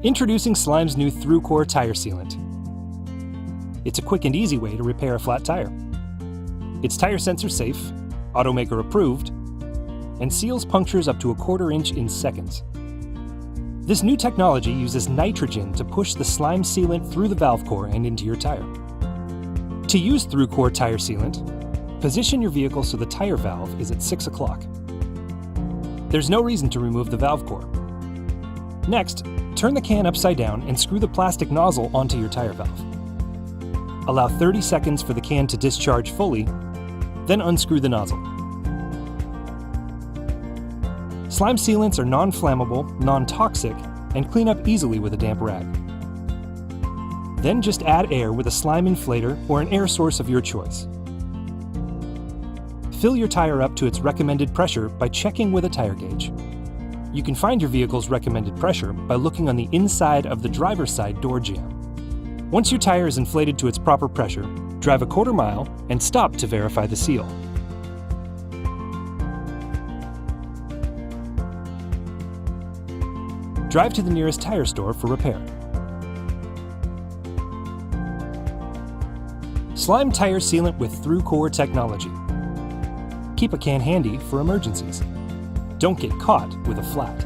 Introducing Slime's new Thru-Core Tire Sealant. It's a quick and easy way to repair a flat tire. It's tire sensor safe, automaker approved, and seals punctures up to 1/4 inch in seconds. This new technology uses nitrogen to push the slime sealant through the valve core and into your tire. To use Thru-Core Tire Sealant, position your vehicle so the tire valve is at 6 o'clock. There's no reason to remove the valve core. Next, turn the can upside down and screw the plastic nozzle onto your tire valve. Allow 30 seconds for the can to discharge fully, then unscrew the nozzle. Slime sealants are non-flammable, non-toxic, and clean up easily with a damp rag. Then just add air with a slime inflator or an air source of your choice. Fill your tire up to its recommended pressure by checking with a tire gauge. You can find your vehicle's recommended pressure by looking on the inside of the driver's side door jamb. Once your tire is inflated to its proper pressure, drive 1/4 mile and stop to verify the seal. Drive to the nearest tire store for repair. Slime tire sealant with Thru-Core Technology. Keep a can handy for emergencies. Don't get caught with a flat.